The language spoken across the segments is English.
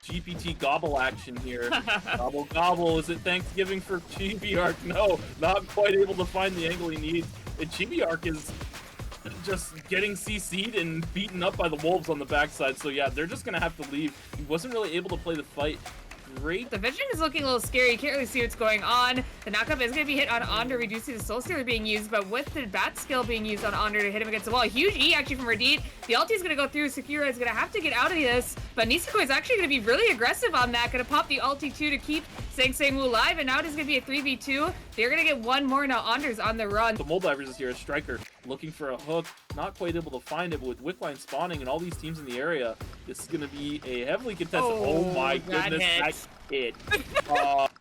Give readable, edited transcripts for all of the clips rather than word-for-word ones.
GPT gobble action here. Gobble gobble. Is it Thanksgiving for Chibi-Arc? No, not quite able to find the angle he needs. And Chibi-Arc is just getting CC'd and beaten up by the wolves on the backside. So yeah, they're just gonna have to leave. He wasn't really able to play the fight. Great. The vision is looking a little scary. You can't really see what's going on. The knockup is going to be hit on Onder. We do see the Soul Stealer being used, but with the Bat skill being used on Onder to hit him against the wall. Huge E actually from Radit. The ulti is going to go through. Sakura is going to have to get out of this, but Niseko is actually going to be really aggressive on that. Going to pop the ulti too to keep Sang Wu alive, and now it is going to be a 3v2. They're going to get one more. Now Onder's on the run. The Moldivers is here, a striker looking for a hook, not quite able to find it, but with Wickline spawning and all these teams in the area, this is going to be a heavily contested. Oh my goodness, that hit.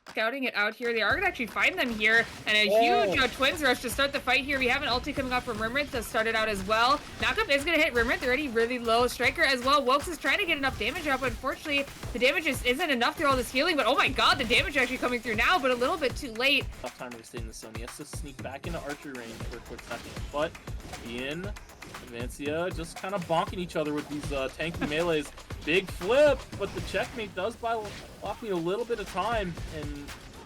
Scouting it out here. They are going to actually find them here, and a huge twins rush to start the fight here. We have an ulti coming up from Rimrit to start it out as well. Knockup is going to hit Rimrit. They're already really low. Striker as well. Wokes is trying to get enough damage up, but unfortunately, the damage just isn't enough through all this healing, but oh my god, the damage actually coming through now, but a little bit too late. Tough time to stay in the zone. He has to sneak back into archery range for a quick second, but Ian, Avancia just kind of bonking each other with these tanky melees. Big flip, but the checkmate does buy Lockme a little bit of time, and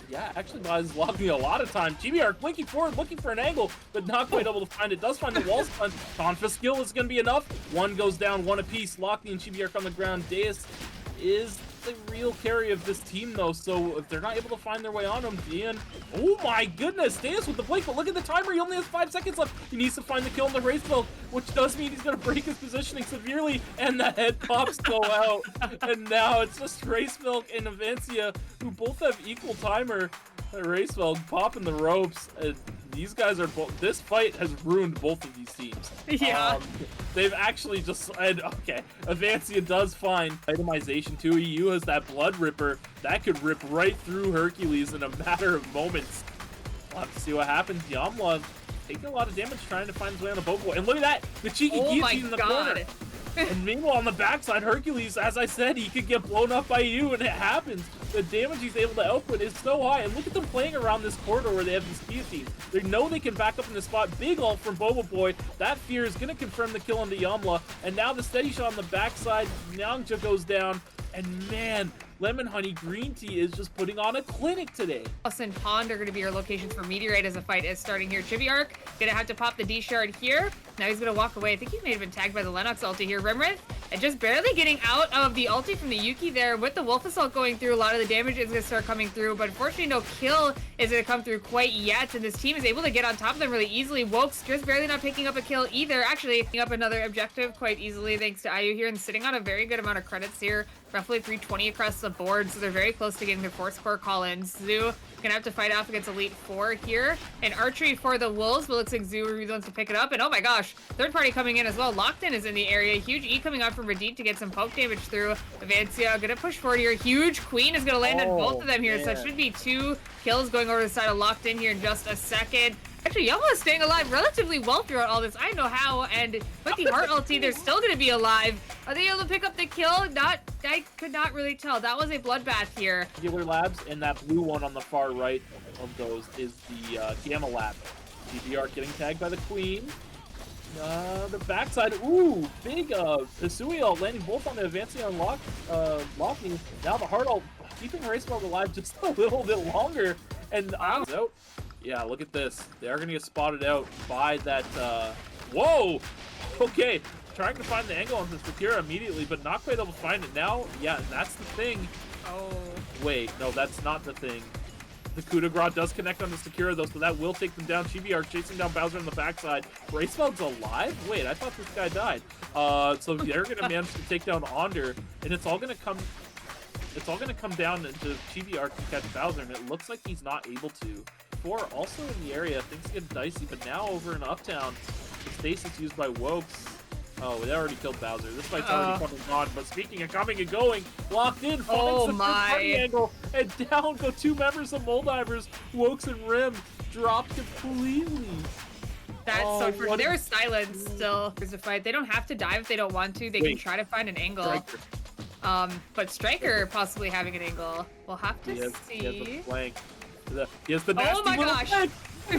yeah, actually buys Lockme a lot of time. Chibi-Arc blinking forward, looking for an angle, but not quite able to find it. Does find the wall stun. Tonfa skill is going to be enough. One goes down, one apiece. Lockme and Chibi-Arc on the ground. Deus is the real carry of this team, though, so if they're not able to find their way on him, Ian, oh my goodness, Deus with the blink, but look at the timer, he only has 5 seconds left. He needs to find the kill in the race belt, which does mean he's going to break his positioning severely, and the head pops go out. And now it's just Race Milk and Avancia, who both have equal timer. Race Milk popping the ropes. These guys are both, this fight has ruined both of these teams. Yeah. They've actually just said, okay, Avancia does find itemization too. EU has that Blood Ripper. That could rip right through Hercules in a matter of moments. We'll have to see what happens. Yamla taking a lot of damage trying to find his way on the Bobo. And look at that, the cheeky guillotine in the corner. And meanwhile, on the backside, Hercules, as I said, he could get blown up by you, and it happens. The damage he's able to output is so high, and look at them playing around this corridor where they have these guillotines. They know they can back up in the spot. Big ult from Bobo Boy. That fear is going to confirm the kill on the Yamla, and now the steady shot on the backside. Nyangja goes down, and man, Lemon Honey Green Tea is just putting on a clinic today. Us and Pond are going to be your locations for Meteorite as the fight is starting here. Chibi-Arc going to have to pop the D-Shard here. Now he's going to walk away. I think he may have been tagged by the Lennox ulti here. Rimrith, and just barely getting out of the ulti from the Yuki there. With the Wolf Assault going through, a lot of the damage is going to start coming through, but unfortunately no kill is going to come through quite yet, and this team is able to get on top of them really easily. Wokes just barely not picking up a kill either. Actually picking up another objective quite easily thanks to IU here, and sitting on a very good amount of credits here. Roughly 320 across the board, so they're very close to getting their 4th score call-ins. Zoo gonna have to fight off against Elite 4 here. And archery for the Wolves, but looks like Zoo really wants to pick it up. And oh my gosh, third party coming in as well. Locked In is in the area. Huge E coming out from Radit to get some poke damage through. Avancia gonna push forward here. Huge Queen is gonna land on both of them here, so it should be 2 kills going over to the side of Locked In here in just a second. Actually, Yama is staying alive relatively well throughout all this. I know how, and with the Heart ulti, they're still going to be alive. Are they able to pick up the kill? I could not really tell. That was a bloodbath here. Regular Labs, and that blue one on the far right of those is the Gamma Lab. GBR getting tagged by the Queen. The backside, ooh, big Hisui ult landing both on the Avancia and Lockme. Now the Heart ult keeping Race Mode alive just a little bit longer, and out. Yeah, look at this. They are going to get spotted out by that, whoa! Okay, trying to find the angle on the Sakura immediately, but not quite able to find it now. Yeah, that's the thing. Oh. Wait, no, that's not the thing. The coup de grace does connect on the Sakura, though, so that will take them down. Chibi-Arc chasing down Bowser on the backside. Racefeld's alive? Wait, I thought this guy died. So they're going to manage to take down Onder, and it's all going to come down into Chibi-Arc to catch Bowser, and it looks like he's not able to. 4 also in the area, things get dicey, but now over in Uptown, the stasis used by Wokes. Oh, they already killed Bowser. This fight's already coming on, but speaking of coming and going, Locked In, finds the party angle, and down go 2 members of Moldivers, Wokes and Rim, dropped completely. That's so unfortunate. They were silent still. There's a fight. They don't have to dive if they don't want to. They can try to find an angle. Striker. But Striker possibly having an angle. We'll have to see. He has the flank. He has the nasty my little gosh. flank.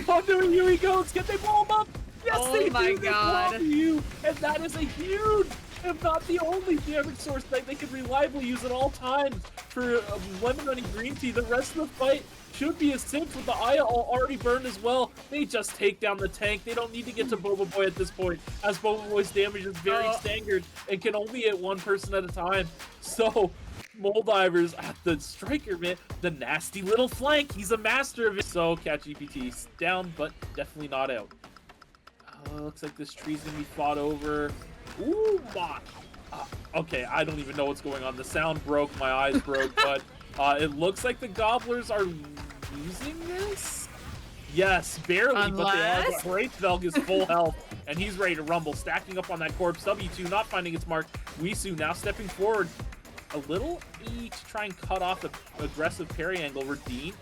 Onto Yui goes. Can they blow him up? Yes, oh they my do. God. They blow you, and that is a huge if not the only damage source that they can reliably use at all times for Lemon Honey Green Tea. The rest of the fight should be a cinch with the Aya already burned as well. They just take down the tank. They don't need to get to Boba Boy at this point, as Boba Boy's damage is very staggered and can only hit one person at a time. So, Molldivers at the striker, man, the nasty little flank. He's a master of it. So, CatGPT down, but definitely not out. Looks like this tree's gonna be fought over. Ooh, my. Okay, I don't even know what's going on. The sound broke, my eyes broke, but it looks like the Gobblers are losing this? Yes, barely, but they are. Wraithvelg is full health, and he's ready to rumble, stacking up on that corpse. W2 not finding its mark. Wisu now stepping forward a little E to try and cut off the aggressive parry angle. Radin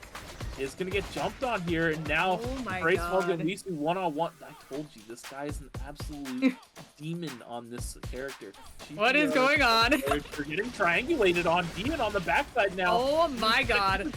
is going to get jumped on here, and now Wraithvelg and Wisu one-on-one. I told you, this guy is an absolute demon on this character. What is going on? They're getting triangulated on. Demon on the backside now. Oh my god.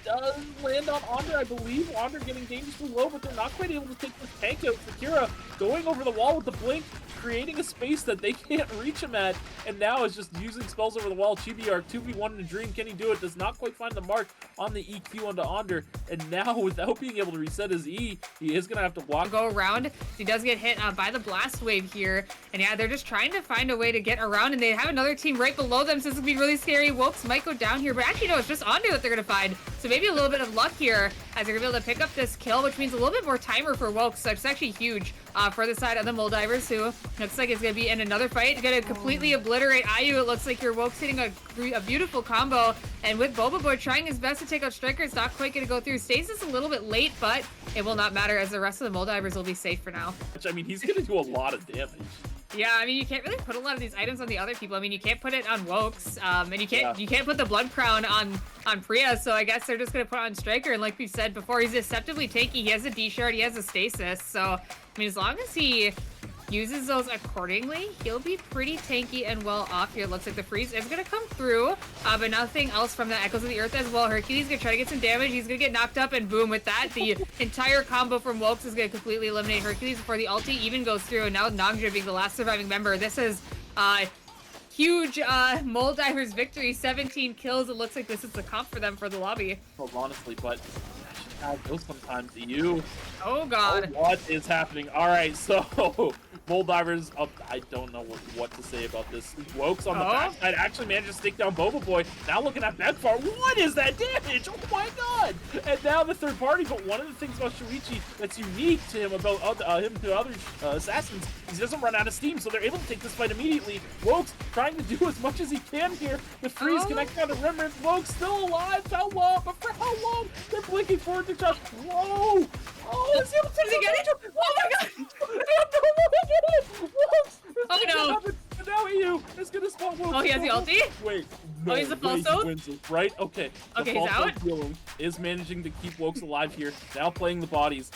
Does land on Onder, I believe. Onder getting dangerously low, but they're not quite able to take this tank out. Sakura going over the wall with the blink, creating a space that they can't reach him at, and now is just using spells over the wall. Chibi-Arc 2v1 in a dream. Can he do it? Does not quite find the mark on the EQ onto Onder, and now without being able to reset his E, he is going to have to walk. Go around. He does get hit by the blast wave here, and yeah, they're just trying to find a way to get around, and they have another team right below them, so this would be really scary. Wokes might go down here, but actually no, it's just Onder that they're going to find. So maybe a little bit of luck here as they're going to be able to pick up this kill, which means a little bit more timer for Wokes, so it's actually huge for the side of the Molldivers, who looks like it's going to be in another fight. It's going to completely obliterate Ayu. It looks like your Wokes hitting a beautiful combo, and with Boba Boy trying his best to take out Striker, it's not quite going to go through. Stasis a little bit late, but it will not matter as the rest of the Molldivers will be safe for now. Which, I mean, he's going to do a lot of damage. Yeah, I mean, you can't really put a lot of these items on the other people. I mean, you can't put it on Wokes, and you can't put the Blood Crown on Priya, so I guess they're just going to put it on Striker, and like we've said before, he's deceptively tanky. He has a D-Shard, he has a Stasis, so, I mean, as long as he uses those accordingly, he'll be pretty tanky and well off here. It looks like the freeze is going to come through, but nothing else from the Echoes of the Earth as well. Hercules going to try to get some damage. He's going to get knocked up, and boom, with that, the entire combo from Wokes is going to completely eliminate Hercules before the ulti even goes through, and now Nangja being the last surviving member. This is huge Molldivers victory, 17 kills. It looks like this is the comp for them for the lobby. Well, honestly, but goes sometimes to you. Oh god. Oh, what is happening? All right, so Molldivers up. I don't know what to say about this. Wokes on the backside actually managed to stick down Boba Boy. Now looking at Bedfar. What is that damage? Oh my god! And now the third party. But one of the things about Shuichi that's unique to him about him to other assassins is he doesn't run out of steam, so they're able to take this fight immediately. Wokes trying to do as much as he can here. The freeze connecting on to Remnant. Wokes still alive. How long? But for how long? They're blinking forward to just. Whoa! Oh, is he able to get it? Oh my god! Oh no! And now EU is gonna spawn Wokes. Oh, he has the ulti? Wait. No, he's the Falso? Right? Okay. Okay, he's out? Is managing to keep Wokes alive here. Now playing the bodies.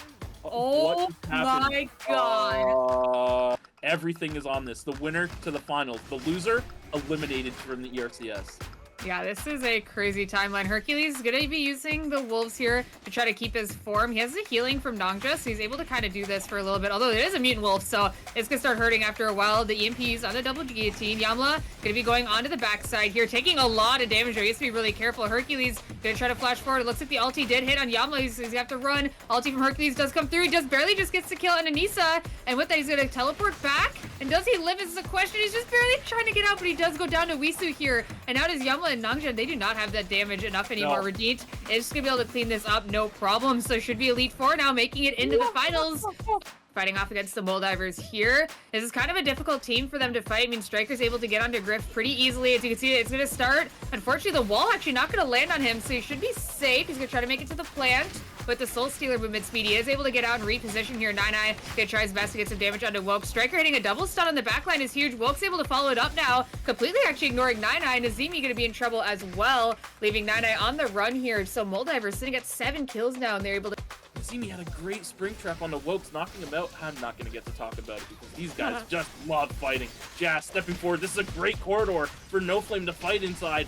Oh my god. Everything is on this. The winner to the finals. The loser eliminated from the ERCS. Yeah, this is a crazy timeline. Hercules is going to be using the Wolves here to try to keep his form. He has the healing from Nangja, so he's able to kind of do this for a little bit, although it is a mutant wolf, so it's going to start hurting after a while. The EMPs on the double guillotine. Yamla going to be going onto the backside here, taking a lot of damage there. He has to be really careful. Hercules going to try to flash forward. It looks like the ulti did hit on Yamla. He's going to have to run. Ulti from Hercules does come through. He just barely gets to kill Ananisa, and with that, he's going to teleport back. And does he live is the question. He's just barely trying to get out, but he does go down to Wisu here. And now does Yamla and Nangja. They do not have that damage enough anymore. No. Radit is just going to be able to clean this up, no problem. So should be Elite Four now, making it into the finals. Fighting off against the Molldivers here. This is kind of a difficult team for them to fight. I mean, Striker's able to get onto Griff pretty easily. As you can see, it's going to start. Unfortunately, the wall actually not going to land on him, so he should be safe. He's going to try to make it to the plant. With the Soul Stealer movement speed, he is able to get out and reposition here. Nine-Eye gonna try his best to get some damage onto Woke. Striker hitting a double stun on the backline is huge. Woke's able to follow it up now, completely actually ignoring Nine-Eye. Nazimi gonna be in trouble as well, leaving Nine-Eye on the run here. So Molldivers sitting at 7 kills now, and they're able to... Nazimi had a great spring trap on the Wokes, knocking him out. I'm not going to get to talk about it because these guys just love fighting. Jazz stepping forward. This is a great corridor for No Flame to fight inside.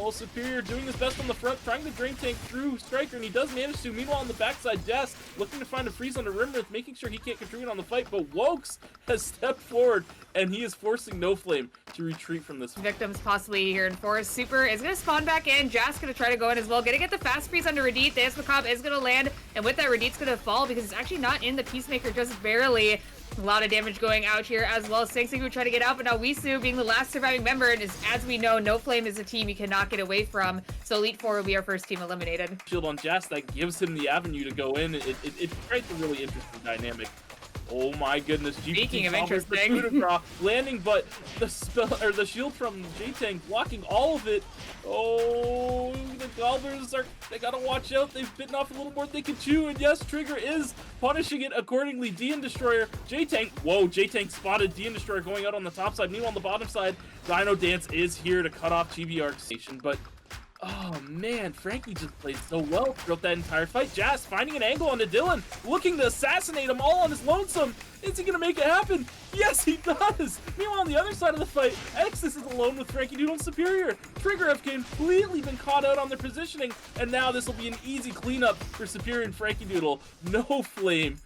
Oh, Superior doing his best on the front, trying to drain tank through Striker, and he does manage to. Meanwhile, on the backside, Jess looking to find a freeze on the Rimworth, making sure he can't contribute on the fight, but Wokes has stepped forward, and he is forcing No Flame to retreat from this. Victims possibly here in Forest. Super is going to spawn back in. Jazz going to try to go in as well. Going to get the fast freeze onto Radit. Dance Macabre is going to land, and with that, Radit's going to fall because it's actually not in the Peacemaker, just barely. A lot of damage going out here as well. Singsu trying to get out, but now Wisu being the last surviving member, and as we know, No Flame is a team you cannot get away from. So Elite Four will be our first team eliminated. Shield on Jazz, that gives him the avenue to go in. It creates a really interesting dynamic. Oh my goodness! Speaking of interesting, landing, but the spell or the shield from J-Tank blocking all of it. Oh, the Goblins they gotta watch out. They've bitten off a little more than they can chew, and yes, Trigger is punishing it accordingly. DN Destroyer, J-Tank. Whoa, J-Tank spotted DN Destroyer going out on the top side. Meanwhile, on the bottom side, Dino Dance is here to cut off GB Arc Station, but. Oh man, Frankie just played so well throughout that entire fight. Jazz finding an angle onto Dylan, looking to assassinate him all on his lonesome. Is he gonna make it happen? Yes, he does! Meanwhile, on the other side of the fight, Exodus is alone with Frankie Doodle and Superior. Trigger have completely been caught out on their positioning, and now this will be an easy cleanup for Superior and Frankie Doodle. No Flame.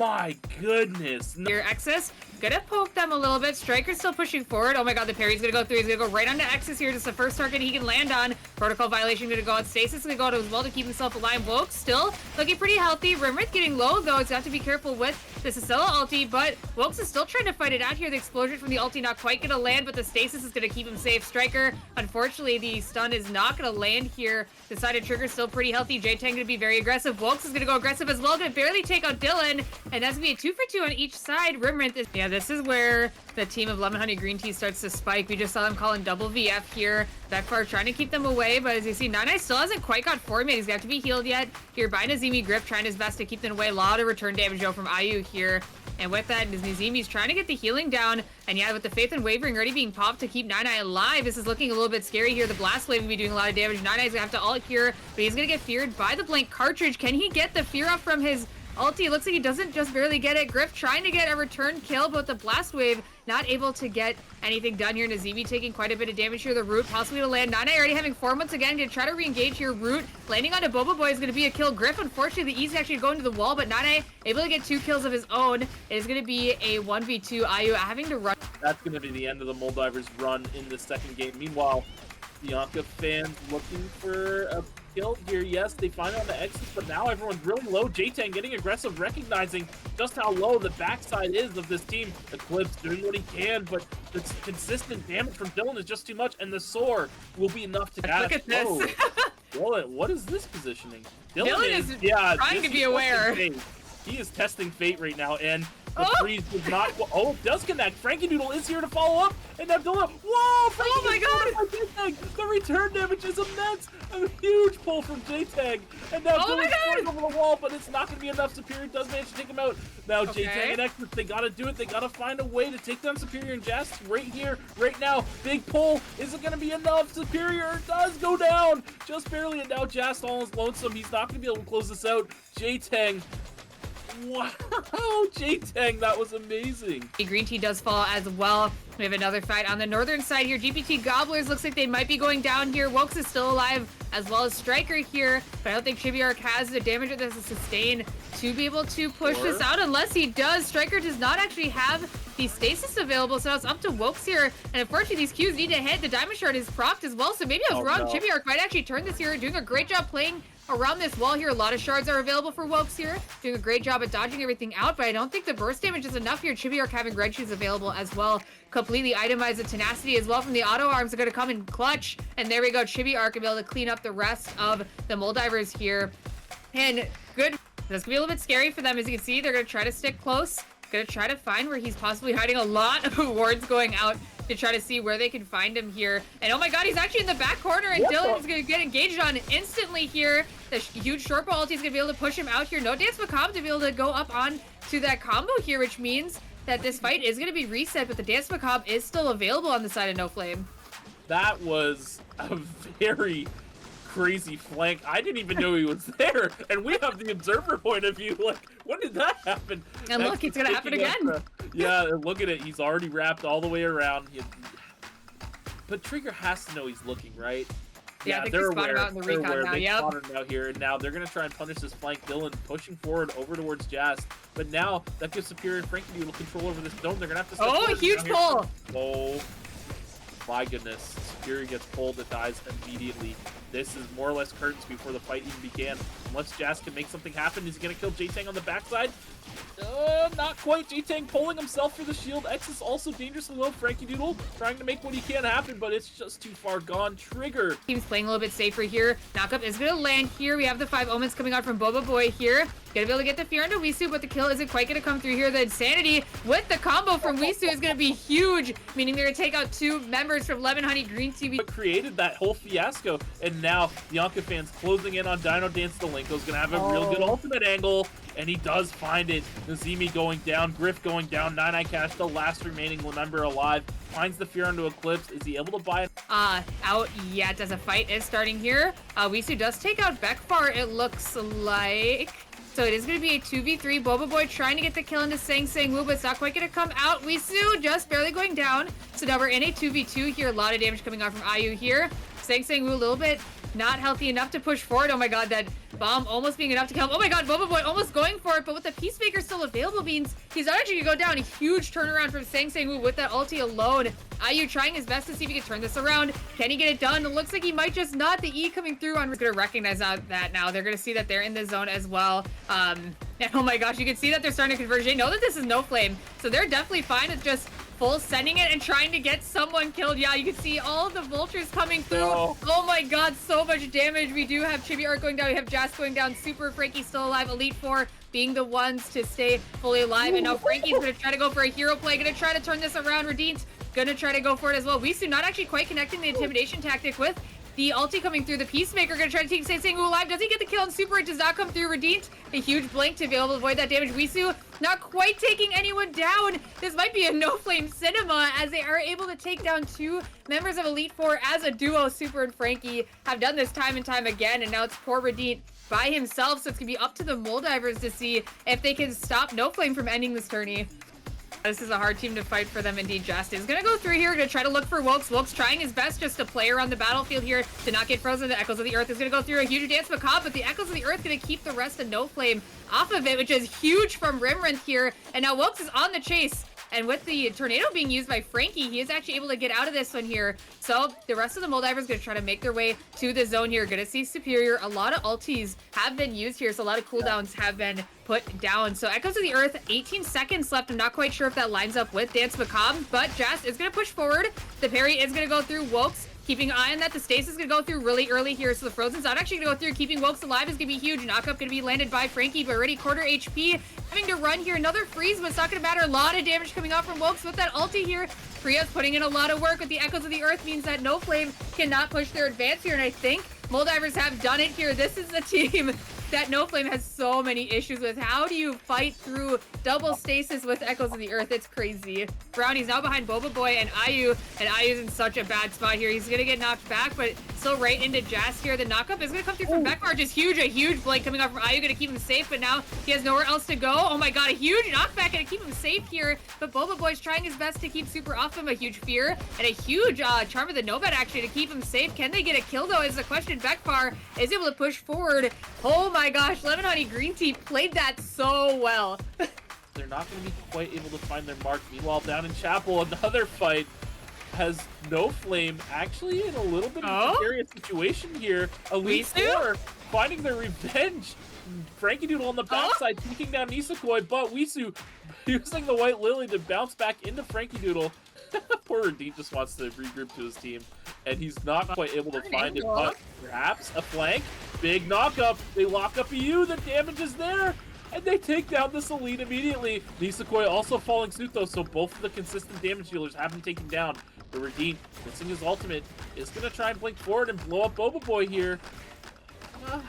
My goodness. Your Exodus gonna poke them a little bit. Striker's still pushing forward. Oh my god, the parry's gonna go through. He's gonna go right onto Exodus here. Just the first target he can land on. Protocol violation gonna go on. Stasis gonna go out as well to keep himself alive. Woke still looking pretty healthy. Rimworth getting low though. He's got to be careful with the Cicella ulti, but Wokes is still trying to fight it out here. The explosion from the ulti not quite gonna land, but the Stasis is gonna keep him safe. Striker, unfortunately, the stun is not gonna land here. Decided Trigger's still pretty healthy. J-Tank gonna be very aggressive. Wokes is gonna go aggressive as well. Gonna barely take out Dylan, and that's gonna be a 2-for-2 on each side. Rimworth is, yeah, this is where the team of Lemon Honey Green Tea starts to spike. We just saw them calling double VF here. Backfire trying to keep them away, but as you see, Nine still hasn't quite got form yet. He's got to be healed yet. Here by Nazimi Grip trying his best to keep them away. A lot of return damage though from IU here. And with that, Nazimi's trying to get the healing down. And yeah, with the Faith and Wavering already being popped to keep Nine alive, this is looking a little bit scary here. The Blast Wave will be doing a lot of damage. Nine's gonna have to ult here, but he's gonna get feared by the blank cartridge. Can he get the fear up from his ulti? Looks like he doesn't just barely get it. Griff trying to get a return kill, but the Blast Wave not able to get anything done here. Nazimi taking quite a bit of damage here. The Root possibly to land. Nana already having form once again. Gonna try to re-engage here. Root landing onto Boba Boy is gonna be a kill. Griff, unfortunately, the E's actually going to the wall, but Nana able to get 2 kills of his own. It is gonna be a 1v2. IU having to run. That's gonna be the end of the Moldivers run in the second game. Meanwhile, Bianca fans looking for a kill here. Yes, they find it on the exits, but now everyone's really low. J-Tank getting aggressive, recognizing just how low the backside is of this team. Eclipse doing what he can, but the consistent damage from Dylan is just too much, and the Soar will be enough to Look at this. What is this positioning? Dylan is trying to be aware. He is testing fate right now, and the Oh! freeze does not. Oh, it does connect. Frankie Doodle is here to follow up, and now Dylan. Whoa! Frankie Oh my god! J-Tag. The return damage is immense. A huge pull from J-Tag, and now Oh my Dylan's god! going over the wall, but it's not going to be enough. Superior does manage to take him out. Now Okay. J-Tag and Exodus, they got to do it. They got to find a way to take down Superior and Jazz right here, right now. Big pull. Is it going to be enough? Superior does go down just barely, and now Jazz all is lonesome. He's not going to be able to close this out. J-Tag. Wow, J-Tang, that was amazing. Green Tea does fall as well. We have another fight on the northern side here. GPT Gobblers looks like they might be going down here. Wokes is still alive, as well as Striker here, but I don't think Chibiark has the damage that this is sustain to be able to push this out, unless he does. Striker does not actually have the stasis available, so it's up to Wokes here, and unfortunately these Qs need to hit. The Diamond Shard is procced as well, so maybe I was wrong. No. Chibiark might actually turn this here, doing a great job playing around this wall here. A lot of shards are available for Wokes here, doing a great job at dodging everything out, but I don't think the burst damage is enough here. Chibiark having red shoes available as well. Completely itemized. The tenacity as well from the auto arms are going to come in clutch, and there we go. Chibiark will be able to clean up the rest of the Moldivers here, and good. That's gonna be a little bit scary for them. As you can see, they're gonna try to stick close, gonna try to find where he's possibly hiding. A lot of wards going out to try to see where they can find him here. And oh my god, he's actually in the back corner, and Dylan's gonna get engaged on instantly here. The huge short ball ulti is gonna be able to push him out here. No Dance Macabre to be able to go up on to that combo here, which means that this fight is gonna be reset, but the Dance Macabre is still available on the side of No Flame. That was a very crazy flank. I didn't even know he was there, and we have the observer point of view. Like, when did that happen? And look, it's gonna happen again. Yeah, look at it. He's already wrapped all the way around. But Trigger has to know he's looking, right? Yeah, I think they're they spot him aware. out in the They're recon aware. now, They yep. spot him out here, and now they're going to try and punish this flank. Dylan pushing forward over towards Jazz. But now that gives Superior and Frankie Doodle control over this dome. They're going to have to step Oh, forward huge now here. pull! Oh, my goodness. Superior gets pulled. It dies immediately. This is more or less curtains before the fight even began. Unless Jazz can make something happen. Is he going to kill J-Tang on the backside? Not quite. J-Tang pulling himself for the shield. X is also dangerously low. Frankie Doodle trying to make what he can happen, but it's just too far gone. Trigger. Team's playing a little bit safer here. Knockup is going to land here. We have the 5 omens coming out from Boba Boy here. Gonna be able to get the fear into Wisu, but the kill isn't quite gonna come through here. The insanity with the combo from Wisu is gonna be huge, meaning they're gonna take out 2 members from Lemon Honey Green Tea. What created that whole fiasco, and now Bianca fans closing in on Dino Dance. Delinko's gonna have a real good ultimate angle, and he does find it. Nazimi going down, Griff going down, 9 Eye Cash, the last remaining member alive, finds the fear into Eclipse. Is he able to buy it? Out yet as a fight is starting here. Wisu does take out Bekfar, it looks like. So it is going to be a 2v3. Boba Boy trying to get the kill into Sang Sang Woo, but it's not quite going to come out. Wisu just barely going down. So now we're in a 2v2 here. A lot of damage coming out from Ayu here. Sang Sang Woo a little bit not healthy enough to push forward. Oh my god, that bomb almost being enough to kill him. Oh my god, Boba Boy almost going for it, but with the Peacemaker still available means he's not actually going to go down. A huge turnaround from Sang Sang Woo with that ulti alone. Ayu trying his best to see if he can turn this around. Can he get it done? It looks like he might just not. The E coming through on. We're going to recognize that now. They're going to see that they're in the zone as well. And oh my gosh, you can see that they're starting to converge. They know that this is no flame, so they're definitely fine with just full sending it and trying to get someone killed. Yeah, you can see all the vultures coming through. No. Oh my god, so much damage. We do have Chibi Art going down. We have Jazz going down. Super Frankie still alive. Elite Four being the ones to stay fully alive. And now Frankie's going to try to go for a hero play. Going to try to turn this around. Redeem's going to try to go for it as well. Wisu not actually quite connecting the intimidation tactic with the ulti coming through. The Peacemaker going to try to take Sang Sang Woo alive. Does he get the kill on Super? It does not come through. Redeemed. A huge blink to be able to avoid that damage. Wisu not quite taking anyone down. This might be a no flame cinema as they are able to take down 2 members of Elite Four as a duo. Super and Frankie have done this time and time again, and now it's poor Redeemed by himself, so it's gonna be up to the Moldivers to see if they can stop No Flame from ending this tourney. This is a hard team to fight for them indeed. Just is gonna go through here, gonna try to look for Wokes. Wokes trying his best just to play around the battlefield here to not get frozen. The Echoes of the Earth is gonna go through a huge dance macabre, but the Echoes of the Earth gonna keep the rest of No Flame off of it, which is huge from Rimrinth here. And now Wokes is on the chase. And with the tornado being used by Frankie, he is actually able to get out of this one here. So the rest of the Moldivers going to try to make their way to the zone here. Going to see Superior. A lot of ultis have been used here, so a lot of cooldowns have been put down. So Echoes of the Earth, 18 seconds left. I'm not quite sure if that lines up with Dance Macabre, but Jast is going to push forward. The parry is going to go through Wokes. Keeping an eye on that. The stasis is going to go through really early here, so the Frozen's not actually going to go through. Keeping Wokes alive is going to be huge. Knockup going to be landed by Frankie, but already quarter HP. Having to run here. Another freeze, but it's not going to matter. A lot of damage coming out from Wokes with that ulti here. Priya's putting in a lot of work with the Echoes of the Earth means that No Flame cannot push their advance here, and I think Moldivers have done it here. This is the team that No Flame has so many issues with. How do you fight through double stasis with Echoes of the Earth? It's crazy. Brownie's now behind Boba Boy and Ayu's in such a bad spot here. He's gonna get knocked back, but still right into Jazz here. The knockup is gonna come through from Bekmar, just huge, a huge blink coming out from Ayu, gonna keep him safe, but now he has nowhere else to go. Oh my god, a huge knockback, gonna keep him safe here, but Boba Boy's trying his best to keep Super off him. A huge fear and a huge charm of the Nomad actually to keep him safe. Can they get a kill though is the question. Bekmar is able to push forward. Oh my gosh, Lemon Honey Green Tea played that so well. They're not going to be quite able to find their mark. Meanwhile, down in Chapel, another fight has No Flame actually in a little bit of a precarious situation here. Elite Four finding their revenge. Frankie Doodle on the backside, taking down Nisakoi, but Wisu using the White Lily to bounce back into Frankie Doodle. Poor Redeem just wants to regroup to his team, and he's not quite able to find it, but perhaps a flank. Big knockup. They lock up EU. The damage is there, and they take down this Elite immediately. Nisakoi also falling suit, though, so both of the consistent damage dealers have been taken down. But Redeem, missing his ultimate, is going to try and blink forward and blow up Boba Boy here.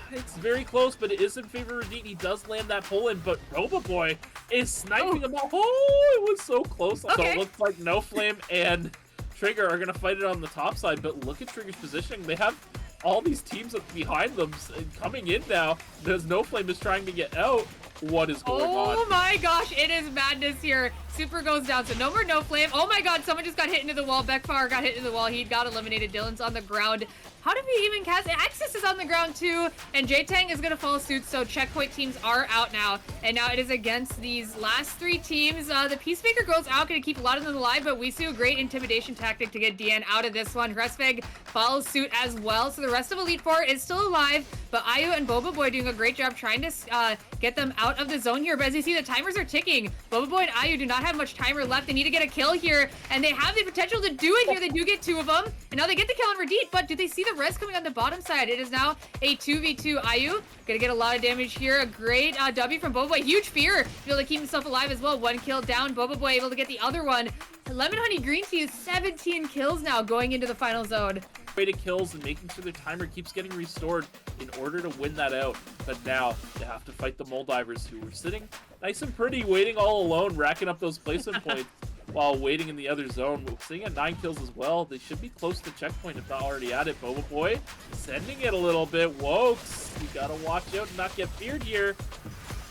It's very close, but it is in favor of Redeem. He does land that pull-in, but Boba Boy is sniping him out. Oh, it was so close. So it looks like No Flame and Trigger are going to fight it on the top side, but look at Trigger's positioning. They have all these teams behind them coming in now because No Flame is trying to get out. What is going on? Oh my gosh, it is madness here. Super goes down, so no more No Flame. Oh my god, someone just got hit into the wall. Bekfar got hit into the wall. He got eliminated. Dylan's on the ground. How did we even cast? Axis is on the ground too, and J-Tang is gonna follow suit, so checkpoint teams are out now. And now it is against these last 3 teams. The Peacemaker goes out, gonna keep a lot of them alive, but we see a great intimidation tactic to get DN out of this one. Resveg follows suit as well, so the rest of Elite Four is still alive, but Ayu and Boba Boy doing a great job trying to get them out of the zone here. But as you see, the timers are ticking. Boba Boy and Ayu do not have much timer left. They need to get a kill here, and they have the potential to do it here. They do get 2 of them, and now they get the kill on Radit, but do they see the res coming on the bottom side? It is now a 2v2. Ayu gonna get a lot of damage here. A great W from Boba Boy. Huge fear to be able to keep himself alive as well. 1 kill down. Boba Boy able to get the other one. Lemon Honey Green Tea is 17 kills now going into the final zone. Way to kills and making sure their timer keeps getting restored in order to win that out. But now they have to fight the Mole Divers, who were sitting nice and pretty, waiting all alone, racking up those placement points while waiting in the other zone. We're seeing at 9 kills as well. They should be close to checkpoint if not already at it. Boba Boy sending it a little bit. Wokes, you gotta watch out and not get feared here.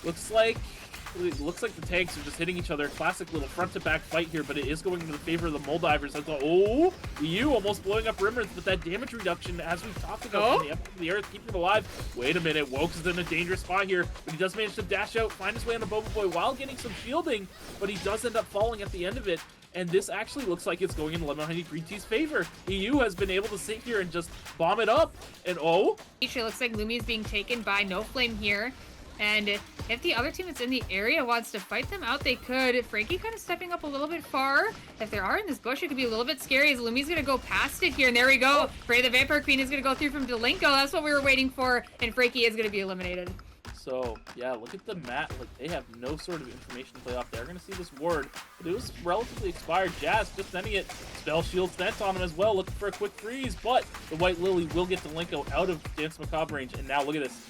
Looks like the tanks are just hitting each other. Classic little front-to-back fight here, but it is going into the favor of the Mole Divers. Oh, EU almost blowing up Rimworth, but that damage reduction, as we've talked about, from the up of the earth, keeping him alive. Wait a minute, Wokes is in a dangerous spot here, but he does manage to dash out, find his way on a Boba Boy while getting some shielding, but he does end up falling at the end of it. And this actually looks like it's going in Lemon Honey Green Tea's favor. EU has been able to sit here and just bomb it up. And oh, It looks like Lumi is being taken by No Flame here. And if the other team that's in the area wants to fight them out, they could. Frankie kind of stepping up a little bit far. If they are in this bush, it could be a little bit scary as Lumi's going to go past it here. And there we go. Frey the Vampire Queen is going to go through from Delinko. That's what we were waiting for. And Frankie is going to be eliminated. so yeah, look at the map. Like, they have no sort of information to play off. They're going to see this ward, but it was relatively expired. Jazz just sending it. Spell Shield sent on him as well, looking for a quick freeze, but the White Lily will get Delinko out of Dance Macabre range. And now look at this.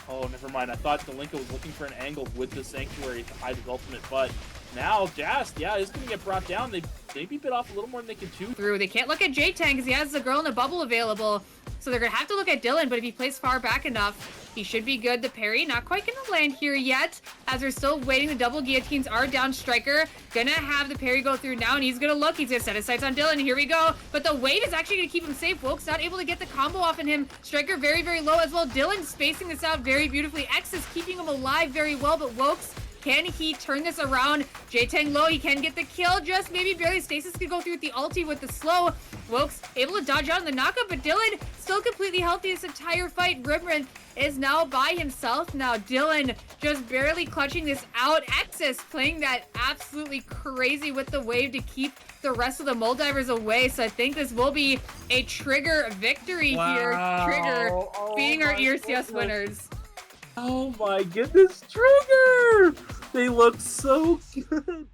Oh, never mind. I thought Delinko was looking for an angle with the Sanctuary to hide his ultimate, but now Jast, yeah, is going to get brought down. They maybe bit off a little more than they can chew through. They can't look at J-Tang because he has the girl in the bubble available. So they're going to have to look at Dylan, but if he plays far back enough, he should be good. The parry, not quite going to land here yet, as they're still waiting. The double guillotines are down. Striker going to have the parry go through now, and he's going to look. He's going to set his sights on Dylan. Here we go. But the wave is actually going to keep him safe. Woke's not able to get the combo off on him. Striker very, very low as well. Dylan spacing this out very beautifully. X is keeping him alive very well, but Woke's, can he turn this around? J-Tang low, he can get the kill, just maybe barely. Stasis could go through with the ulti with the slow. Wokes able to dodge out in the knockup, but Dylan still completely healthy this entire fight. Rimrin is now by himself. Now Dylan just barely clutching this out. Exis playing that absolutely crazy with the wave to keep the rest of the Mole Divers away. So I think this will be a Trigger victory here. Trigger being our ERCS winners. Oh my goodness, Trigger! They look so good.